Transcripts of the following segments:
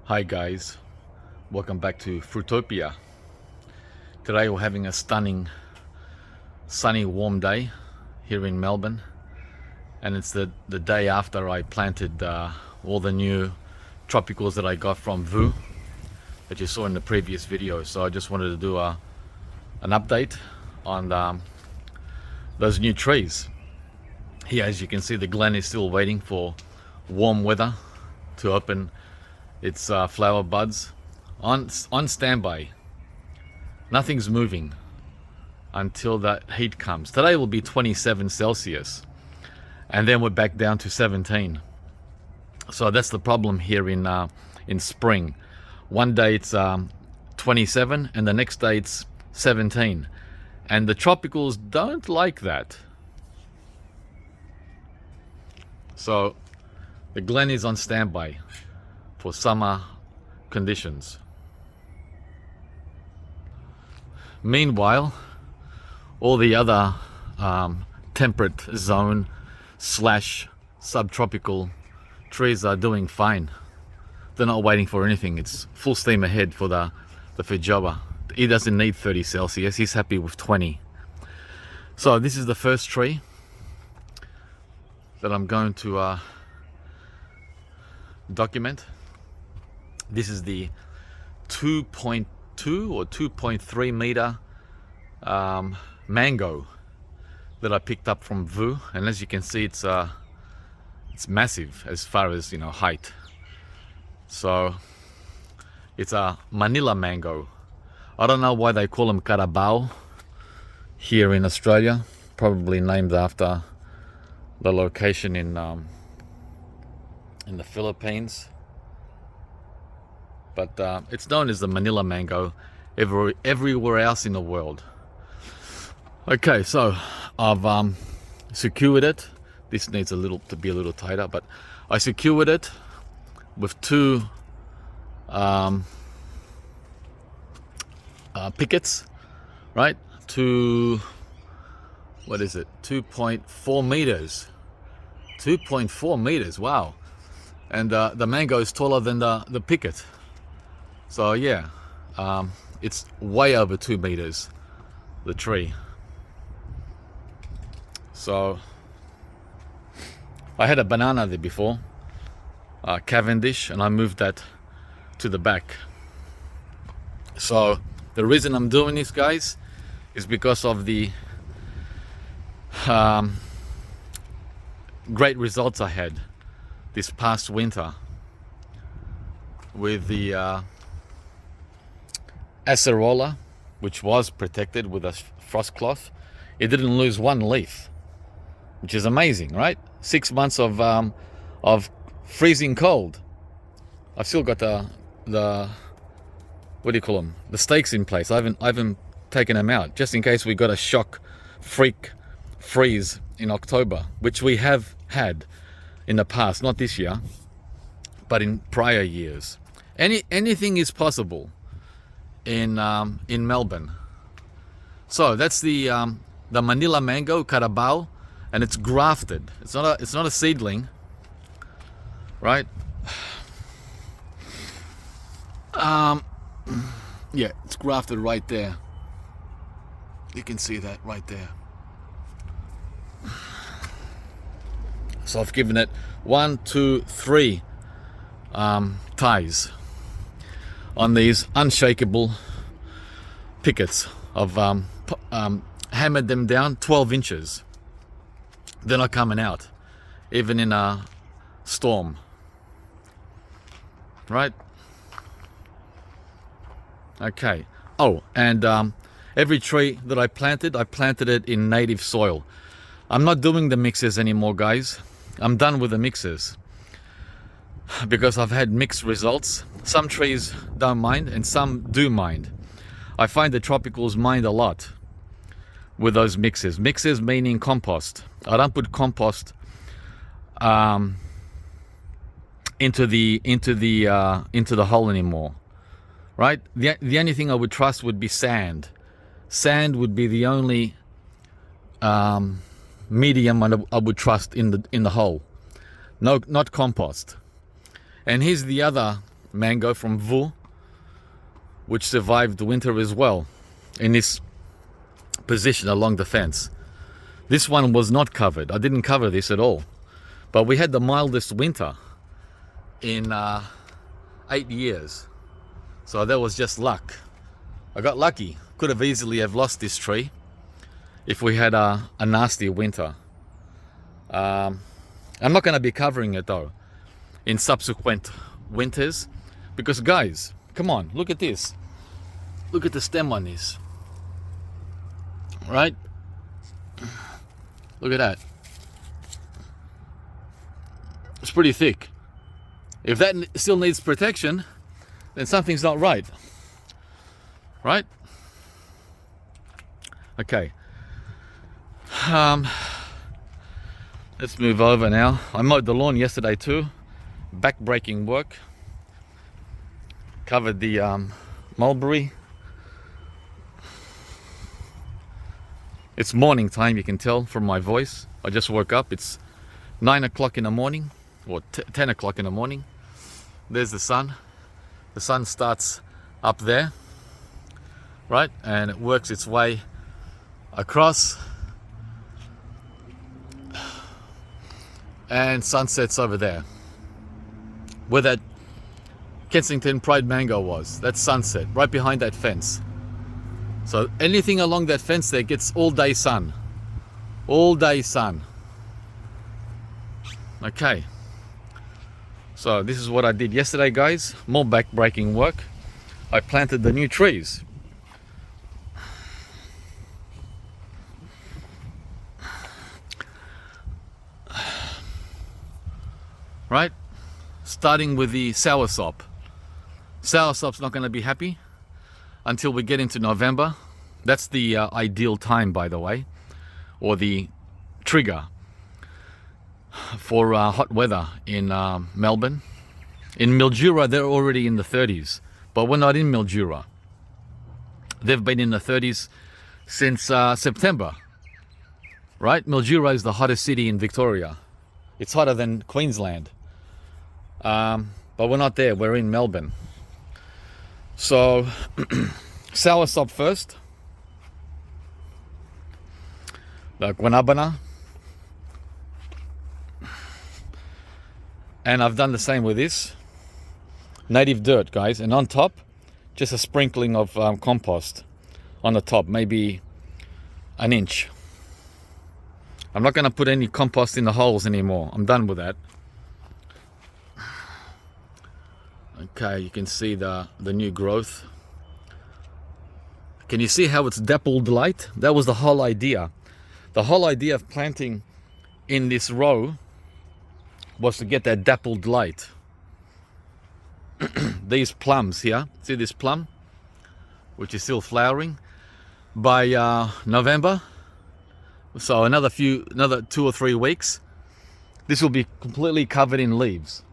Hi guys, welcome back to Fruitopia. Today we're having a stunning, sunny, warm day here in Melbourne, and it's the day after I planted all the new tropicals that I got from Vu that you saw in the previous video. So I just wanted to do an update on those new trees. Here, as you can see, the glen is still waiting for warm weather to open its flower buds on standby. Nothing's moving until that heat comes. Today will be 27 Celsius and then we're back down to 17. So that's the problem here in spring. One day it's 27 and the next day it's 17, and the tropicals don't like that. So the glen is on standby for summer conditions. Meanwhile, all the other temperate zone / subtropical trees are doing fine. They're not waiting for anything. It's full steam ahead for the Fruitopia. He doesn't need 30 Celsius. He's happy with 20. So this is the first tree that I'm going to document. This is the 2.2 or 2.3 meter mango that I picked up from Vu, and as you can see, it's massive as far as height. So it's a Manila mango. I don't know why they call them carabao here in Australia. Probably named after the location in the Philippines. But it's known as the Manila mango everywhere else in the world. Okay, so I've secured it. This needs to be a little tighter, but I secured it with two pickets, right? What is it? 2.4 meters. 2.4 meters. Wow. And the mango is taller than the picket. So yeah, it's way over 2 meters, the tree. So I had a banana there before, Cavendish, and I moved that to the back. So the reason I'm doing this, guys, is because of the great results I had this past winter with the acerola, which was protected with a frost cloth. It didn't lose one leaf, which is amazing, right? 6 months of freezing cold. I've still got the what do you call them? The stakes in place. I haven't taken them out, just in case we got a shock freak freeze in October, which we have had in the past, not this year, but in prior years. Anything is possible in Melbourne. So that's the Manila mango carabao, and it's grafted. It's not a seedling, right? Yeah, it's grafted right there. You can see that right there. So I've given it 1, 2, 3 ties on these unshakable pickets. I've hammered them down 12 inches. They're not coming out, even in a storm, right? Okay. Oh, and every tree that I planted it in native soil. I'm not doing the mixes anymore, guys. I'm done with the mixes because I've had mixed results. Some trees don't mind and some do mind. I find the tropicals mind a lot with those mixes. Mixes meaning compost. I don't put compost into the hole anymore, right? The only thing I would trust would be sand. Sand would be the only medium I would trust in the hole. No, not compost. And here's the other mango from Vu, which survived the winter as well in this position along the fence. This one was not covered. I didn't cover this at all. But we had the mildest winter in 8 years. So that was just luck. I got lucky. Could have easily have lost this tree if we had a nasty winter. I'm not going to be covering it though in subsequent winters, because guys, come on, look at this. Look at the stem on this. Right? Look at that. It's pretty thick. If that still needs protection, then something's not right. Right? Okay. Let's move over now. I mowed the lawn yesterday too. Back-breaking work. Covered the mulberry. It's morning time, you can tell from my voice. I just woke up. It's 9 o'clock in the morning, or 10 o'clock in the morning. There's the sun. The sun starts up there, right? And it works its way across. And sunsets over there. Where that Kensington Pride mango was. That's sunset, right behind that fence. So anything along that fence there gets all day sun. All day sun. Okay. So this is what I did yesterday, guys. More back-breaking work. I planted the new trees. Right? Starting with the soursop. Soursop's not going to be happy until we get into November. That's the ideal time, by the way, or the trigger for hot weather in Melbourne. In Mildura, they're already in the 30s, but we're not in Mildura. They've been in the 30s since September, right? Mildura is the hottest city in Victoria. It's hotter than Queensland, but we're not there. We're in Melbourne. So, soursop first. The guanabana. And I've done the same with this. Native dirt, guys. And on top, just a sprinkling of compost on the top, maybe an inch. I'm not going to put any compost in the holes anymore. I'm done with that. Okay, you can see the new growth. Can you see how it's dappled light? That was the whole idea. The whole idea of planting in this row was to get that dappled light. These plums here, see this plum, which is still flowering. By November, so another 2 or 3 weeks, this will be completely covered in leaves.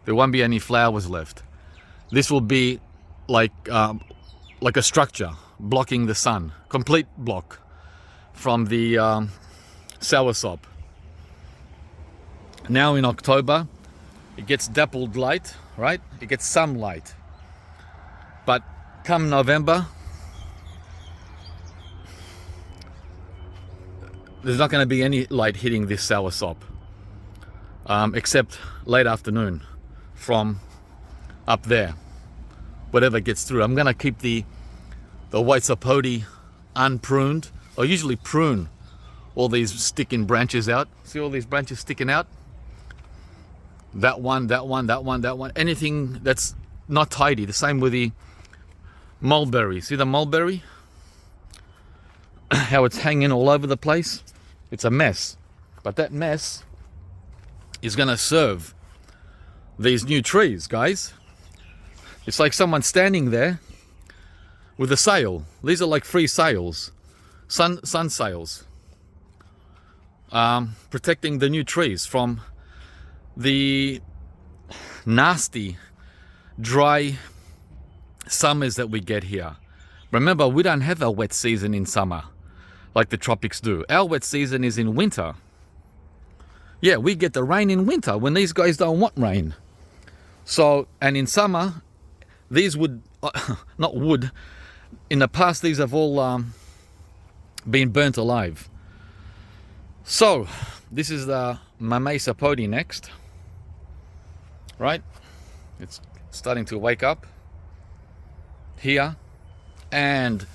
There won't be any flowers left. This will be like a structure blocking the sun, complete block from the soursop. Now in October, it gets dappled light, right? It gets some light. But come November, there's not going to be any light hitting this soursop, except late afternoon from up there, whatever gets through. I'm going to keep the white sapote unpruned. I usually prune all these sticking branches out. See all these branches sticking out? That one, that one, that one, that one. Anything that's not tidy. The same with the mulberry. See the mulberry? How it's hanging all over the place? It's a mess. But that mess is going to serve these new trees, guys. It's like someone standing there with a sail. These are like free sails, sun sails, protecting the new trees from the nasty, dry summers that we get here. Remember, we don't have a wet season in summer like the tropics do. Our wet season is in winter. Yeah, we get the rain in winter when these guys don't want rain. So, and in summer, these would, not wood, in the past these have all been burnt alive. So this is the Mamey sapodi next, right? It's starting to wake up here and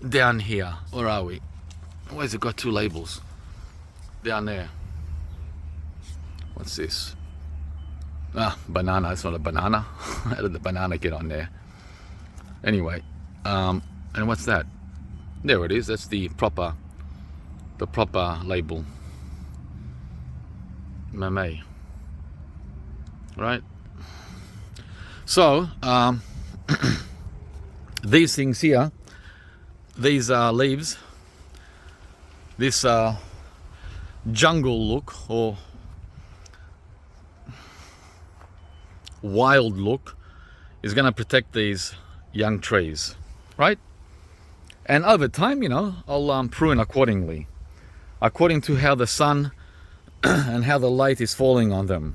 down here. Where are we? Why has it got two labels? Down there. What's this? Ah, banana. It's not a banana. How did the banana get on there? Anyway, and what's that? There it is. That's the proper label. Mamey. Right? So, these things here, these leaves, this jungle look or wild look is going to protect these young trees, right? And over time, you know, I'll prune accordingly, according to how the sun and how the light is falling on them.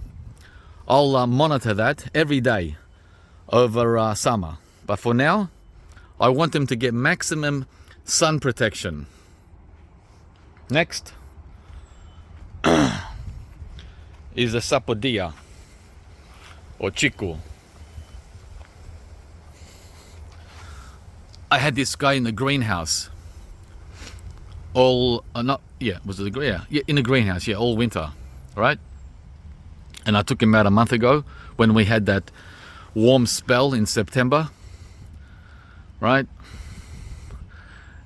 I'll monitor that every day over summer. But for now, I want them to get maximum sun protection. Next is the sapodia or chiku. I had this guy in the greenhouse all in the greenhouse, yeah, all winter, right? And I took him out a month ago when we had that warm spell in September, right?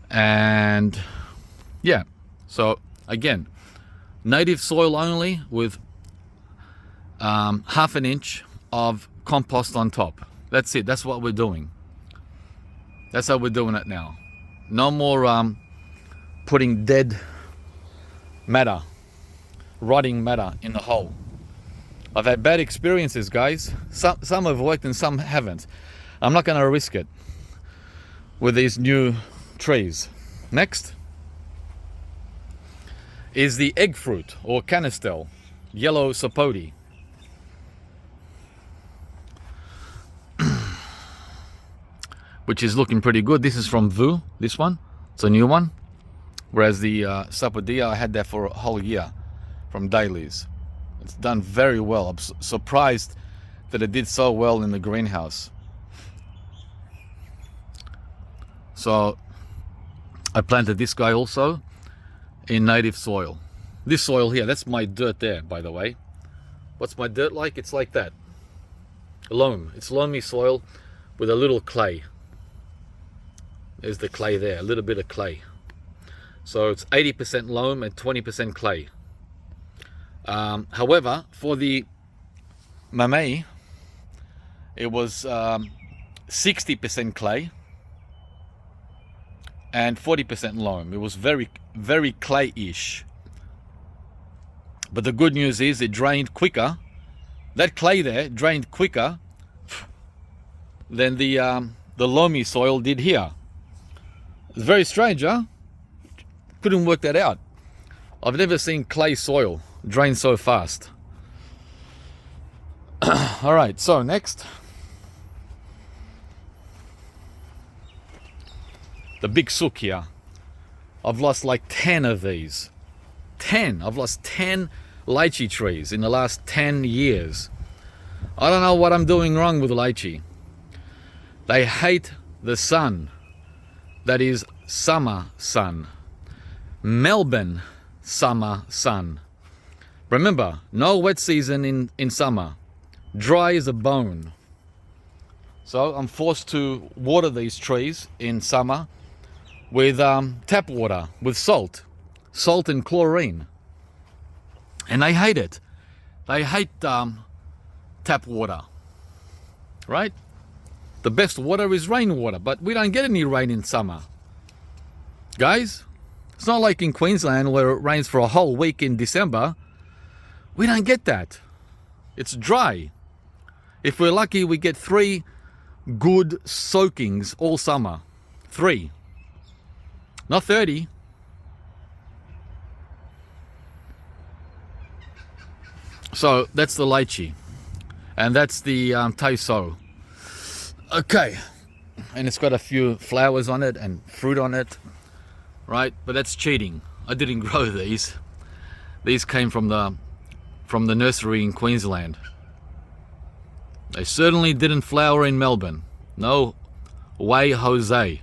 And yeah, so again, native soil only with half an inch of compost on top. That's it. That's what we're doing. That's how we're doing it now. No more putting dead matter, rotting matter in the hole. I've had bad experiences, guys. Some have worked and some haven't. I'm not going to risk it with these new trees. Next is the egg fruit or canistel, yellow sapodi. Which is looking pretty good. This is from Vu, this one. It's a new one. Whereas the sapodia, I had that for a whole year from Dailies. It's done very well. I'm surprised that it did so well in the greenhouse. So I planted this guy also in native soil. This soil here, that's my dirt there, by the way. What's my dirt like? It's like that. Loam. It's loamy soil with a little clay. There's the clay there, a little bit of clay. So it's 80% loam and 20% clay. However, for the Mamey, it was 60% clay and 40% loam. It was very, very clay-ish. But the good news is it drained quicker. That clay there drained quicker than the loamy soil did here. It's very strange, huh? Couldn't work that out. I've never seen clay soil drain so fast. All right, so next. The big sook here. I've lost like 10 of these. 10. I've lost 10 lychee trees in the last 10 years. I don't know what I'm doing wrong with lychee. They hate the sun. That is summer sun. Melbourne summer sun. Remember, no wet season in summer. Dry as a bone. So I'm forced to water these trees in summer with tap water, with salt and chlorine. And they hate it. They hate tap water, right? The best water is rainwater, but we don't get any rain in summer. Guys, it's not like in Queensland where it rains for a whole week in December. We don't get that. It's dry. If we're lucky, we get 3 good soakings all summer. 3. Not 30. So that's the lychee. And that's the taiso. Okay, and it's got a few flowers on it and fruit on it, right? But that's cheating. I didn't grow these. These came from the nursery in Queensland. They certainly didn't flower in Melbourne. No way, Jose.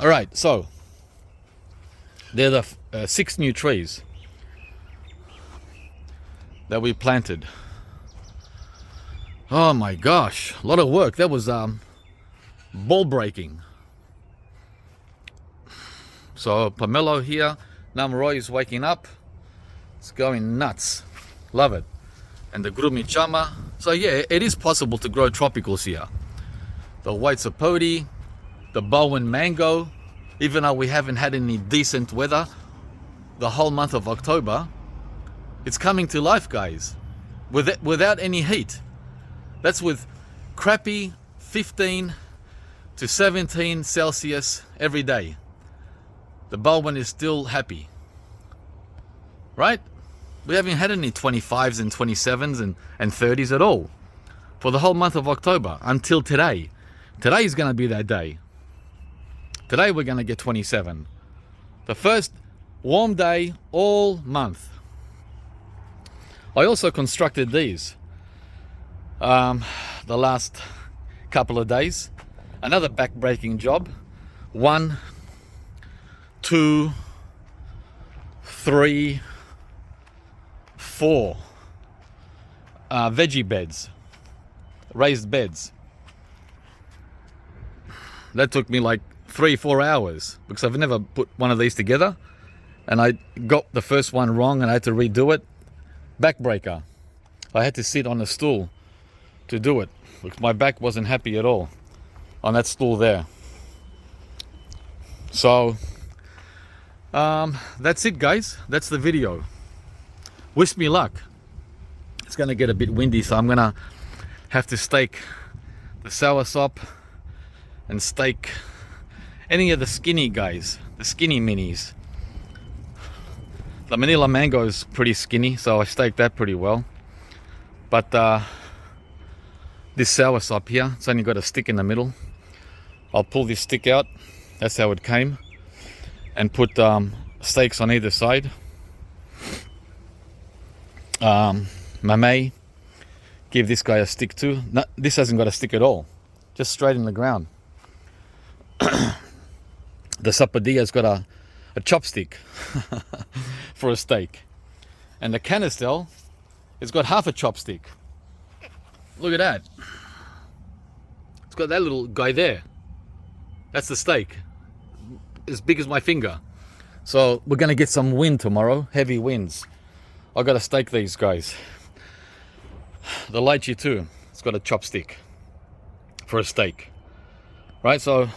All right, so they're the 6 new trees that we planted. Oh my gosh, a lot of work. That was ball breaking. So Pomelo here, Namroy is waking up. It's going nuts. Love it. And the Grumichama. So yeah, it is possible to grow tropicals here. The white sapote, the Bowen mango, even though we haven't had any decent weather the whole month of October, it's coming to life, guys, without any heat. That's with crappy 15 to 17 Celsius every day. The Bowen is still happy, right? We haven't had any 25s and 27s and 30s at all for the whole month of October until today. Today is going to be that day. Today we're going to get 27. The first warm day all month. I also constructed these the last couple of days. Another back-breaking job. 1, 2, 3, 4 veggie beds, raised beds. That took me like 3-4 hours because I've never put one of these together, and I got the first one wrong and I had to redo it. Backbreaker. I had to sit on a stool to do it because my back wasn't happy at all on that stool there. So that's it, guys. That's the video. Wish me luck. It's gonna get a bit windy, so I'm gonna have to stake the soursop and stake any of the skinny guys, the skinny minis. The Manila mango is pretty skinny, so I staked that pretty well. But this soursop here, it's only got a stick in the middle. I'll pull this stick out, that's how it came, and put stakes on either side. May give this guy a stick too. No, this hasn't got a stick at all, just straight in the ground. The sapodia's got a chopstick for a stake, and the canistel has got half a chopstick. Look at that. It's got that little guy there. That's the stake, as big as my finger. So we're gonna get some wind tomorrow, heavy winds. I gotta stake these guys. The lychee too, it's got a chopstick for a stake. Right, so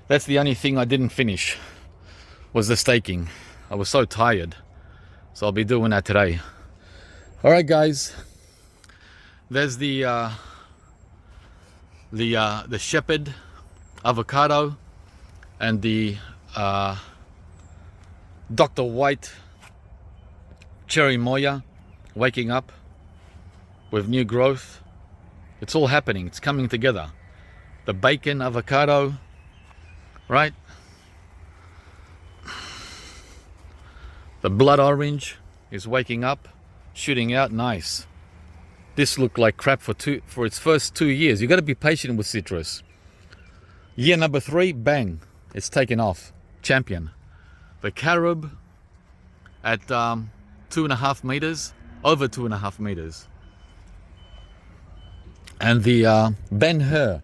that's the only thing I didn't finish, was the staking. I was so tired, so I'll be doing that today. All right, guys. There's the shepherd avocado and the Dr. White cherry moya waking up with new growth. It's all happening. It's coming together. The bacon avocado, right? The blood orange is waking up, shooting out nice. This looked like crap for its first 2 years. You got to be patient with citrus. Year number 3, bang, it's taken off. Champion. The carob at 2.5 meters, over 2.5 meters. And the Ben-Hur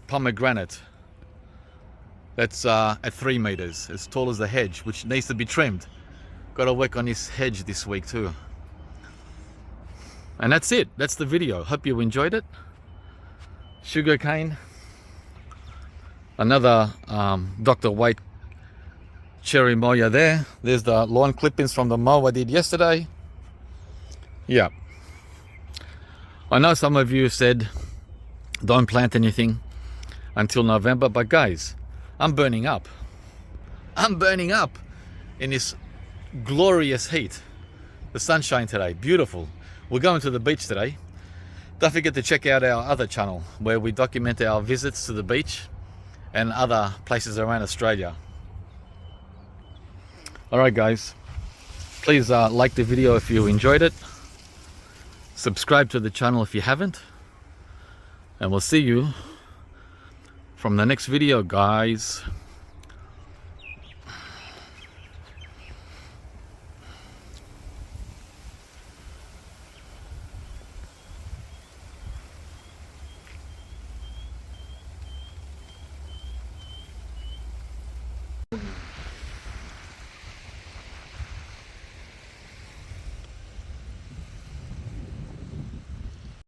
pomegranate, that's at 3 meters, as tall as the hedge, which needs to be trimmed. Got to work on this hedge this week too. And that's it. That's the video. Hope you enjoyed it. Sugarcane. Another Dr. White cherry moya there. There's the lawn clippings from the mow I did yesterday. Yeah. I know some of you said don't plant anything until November, but guys, I'm burning up. I'm burning up in this glorious heat. The sunshine today, beautiful. We're going to the beach today, Don't forget to check out our other channel where we document our visits to the beach and other places around Australia. Alright guys, please like the video if you enjoyed it, subscribe to the channel if you haven't, and we'll see you from the next video guys.